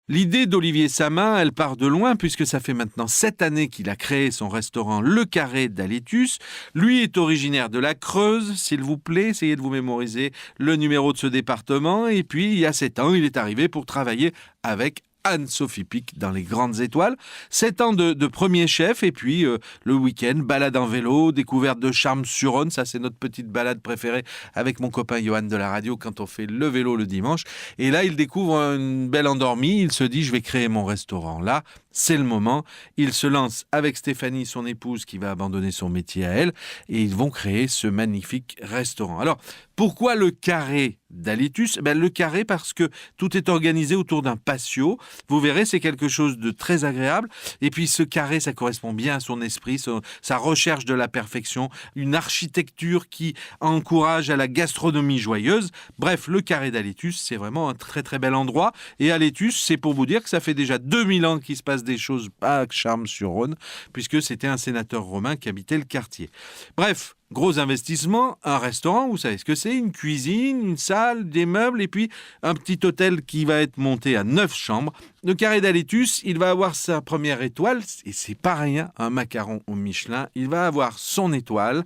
L'idée d'Olivier Samin, elle part de loin puisque ça fait maintenant 7 années qu'il a créé son restaurant Le Carré d'Alétus. Lui est originaire de la Creuse, s'il vous plaît, essayez de vous mémoriser le numéro de ce département. Et puis, il y a 7 ans, il est arrivé pour travailler avec Anne-Sophie Pic dans Les Grandes Étoiles. 7 ans de premier chef et puis le week-end, balade en vélo, découverte de Charmes-sur-Rhône. Ça, c'est notre petite balade préférée avec mon copain Johan de la radio quand on fait le vélo le dimanche. Et là, il découvre une belle endormie. Il se dit, je vais créer mon restaurant. Là, c'est le moment. Il se lance avec Stéphanie, son épouse, qui va abandonner son métier à elle. Et ils vont créer ce magnifique restaurant. Alors, pourquoi le Carré d'Alétus? Le Carré parce que tout est organisé autour d'un patio. Vous verrez, c'est quelque chose de très agréable. Et puis ce carré, ça correspond bien à son esprit, sa recherche de la perfection, une architecture qui encourage à la gastronomie joyeuse. Bref, le Carré d'Alétus, c'est vraiment un très très bel endroit. Et Alétus, c'est pour vous dire que ça fait déjà 2000 ans qu'il se passe des choses à Charmes-sur-Rhône, puisque c'était un sénateur romain qui habitait le quartier. Bref, gros investissement, un restaurant, vous savez ce que c'est, une cuisine, une salle, des meubles et puis un petit hôtel qui va être monté à 9 chambres. Le Carré d'Alétus, il va avoir sa première étoile et c'est pas rien, un macaron au Michelin. Il va avoir son étoile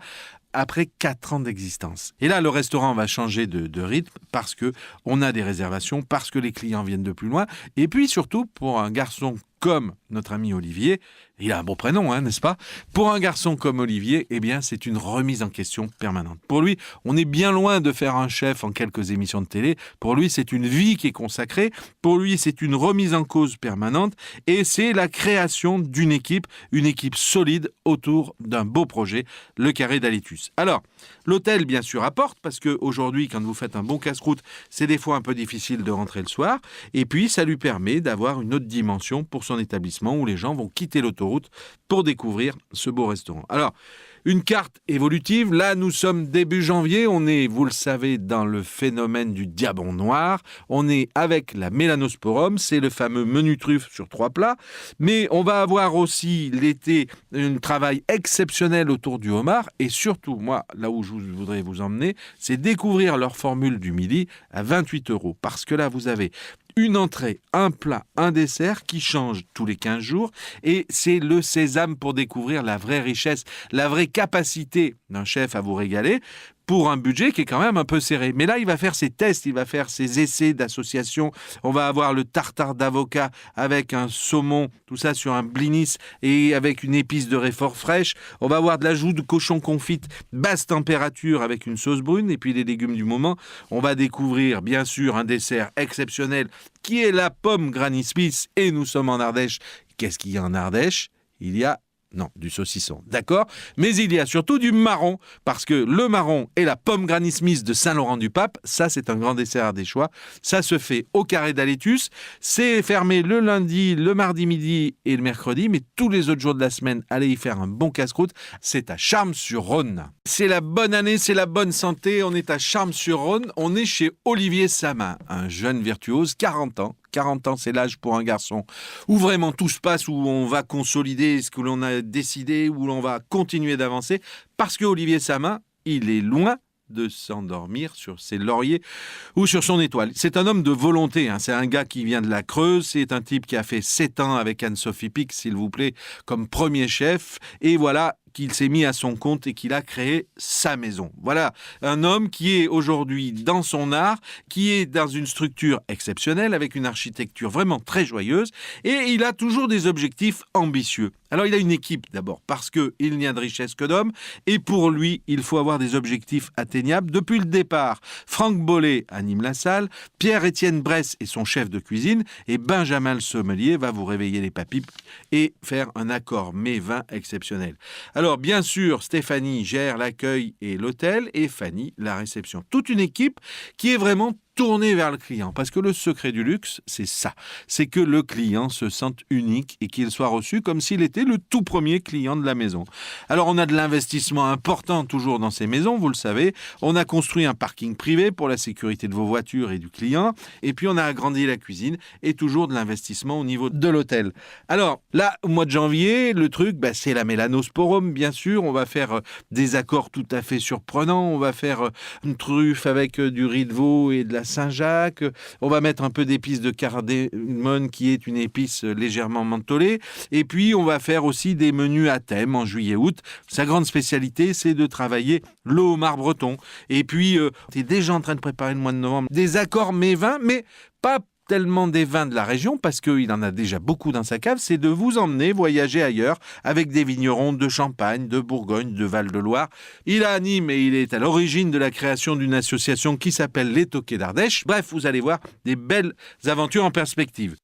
après 4 ans d'existence. Et là, le restaurant va changer de rythme parce que on a des réservations, parce que les clients viennent de plus loin et puis surtout pour un garçon comme notre ami Olivier, il a un beau prénom, n'est-ce pas? Pour un garçon comme Olivier, eh bien, c'est une remise en question permanente. Pour lui, on est bien loin de faire un chef en quelques émissions de télé. Pour lui, c'est une vie qui est consacrée. Pour lui, c'est une remise en cause permanente. Et c'est la création d'une équipe, une équipe solide autour d'un beau projet, le Carré d'Alétus. Alors, l'hôtel, bien sûr, apporte, parce qu'aujourd'hui, quand vous faites un bon casse-croûte, c'est des fois un peu difficile de rentrer le soir. Et puis, ça lui permet d'avoir une autre dimension pour son établissement où les gens vont quitter l'autoroute pour découvrir ce beau restaurant. Alors, une carte évolutive. Là, nous sommes début janvier. On est, vous le savez, dans le phénomène du diabon noir. On est avec la Mélanosporum. C'est le fameux menu truffe sur 3 plats. Mais on va avoir aussi l'été un travail exceptionnel autour du homard. Et surtout, moi, là où je voudrais vous emmener, c'est découvrir leur formule du midi à 28 €. Parce que là, vous avez une entrée, un plat, un dessert qui change tous les 15 jours et c'est le sésame pour découvrir la vraie richesse, la vraie capacité d'un chef à vous régaler pour un budget qui est quand même un peu serré. Mais là, il va faire ses tests, il va faire ses essais d'association. On va avoir le tartare d'avocat avec un saumon, tout ça sur un blinis et avec une épice de réfort fraîche. On va avoir de la joue de cochon confite basse température avec une sauce brune et puis les légumes du moment. On va découvrir bien sûr un dessert exceptionnel qui est la pomme Granny Smith et nous sommes en Ardèche. Qu'est-ce qu'il y a en Ardèche? Il y a du saucisson, d'accord? Mais il y a surtout du marron, parce que le marron et la pomme Granny Smith de Saint-Laurent-du-Pape, ça c'est un grand dessert ardéchois, ça se fait au Carré d'Alétus, c'est fermé le lundi, le mardi midi et le mercredi, mais tous les autres jours de la semaine, allez y faire un bon casse-croûte, c'est à Charmes-sur-Rhône. C'est la bonne année, c'est la bonne santé, on est à Charmes-sur-Rhône, on est chez Olivier Samin, un jeune virtuose, 40 ans. 40 ans, c'est l'âge pour un garçon où vraiment tout se passe, où on va consolider ce que l'on a décidé, où l'on va continuer d'avancer, parce que Olivier Samin, il est loin de s'endormir sur ses lauriers ou sur son étoile. C'est un homme de volonté, c'est un gars qui vient de la Creuse, c'est un type qui a fait 7 ans avec Anne-Sophie Pic, s'il vous plaît, comme premier chef, et voilà qu'il s'est mis à son compte et qu'il a créé sa maison. Voilà, un homme qui est aujourd'hui dans son art, qui est dans une structure exceptionnelle, avec une architecture vraiment très joyeuse, et il a toujours des objectifs ambitieux. Alors il a une équipe d'abord, parce qu'il n'y a de richesse que d'hommes, et pour lui, il faut avoir des objectifs atteignables. Depuis le départ, Franck Bollet anime la salle, Pierre-Étienne Bresse est son chef de cuisine, et Benjamin le sommelier va vous réveiller les papilles et faire un accord mets-vin exceptionnel. Alors, bien sûr, Stéphanie gère l'accueil et l'hôtel et Fanny la réception. Toute une équipe qui est vraiment tournée vers le client. Parce que le secret du luxe, c'est ça. C'est que le client se sente unique et qu'il soit reçu comme s'il était le tout premier client de la maison. Alors, on a de l'investissement important toujours dans ces maisons, vous le savez. On a construit un parking privé pour la sécurité de vos voitures et du client. Et puis, on a agrandi la cuisine et toujours de l'investissement au niveau de l'hôtel. Alors, là, au mois de janvier, le truc, c'est la Mélanosporum, bien sûr. On va faire des accords tout à fait surprenants. On va faire une truffe avec du riz de veau et de la Saint-Jacques. On va mettre un peu d'épices de cardamome, qui est une épice légèrement mentholée. Et puis, on va faire aussi des menus à thème en juillet-août. Sa grande spécialité, c'est de travailler le homard breton. Et puis, on est déjà en train de préparer le mois de novembre des accords mets-vins, mais pas tellement des vins de la région, parce qu'il en a déjà beaucoup dans sa cave, c'est de vous emmener voyager ailleurs avec des vignerons de Champagne, de Bourgogne, de Val-de-Loire. Il anime et il est à l'origine de la création d'une association qui s'appelle les Toquets d'Ardèche. Bref, vous allez voir des belles aventures en perspective.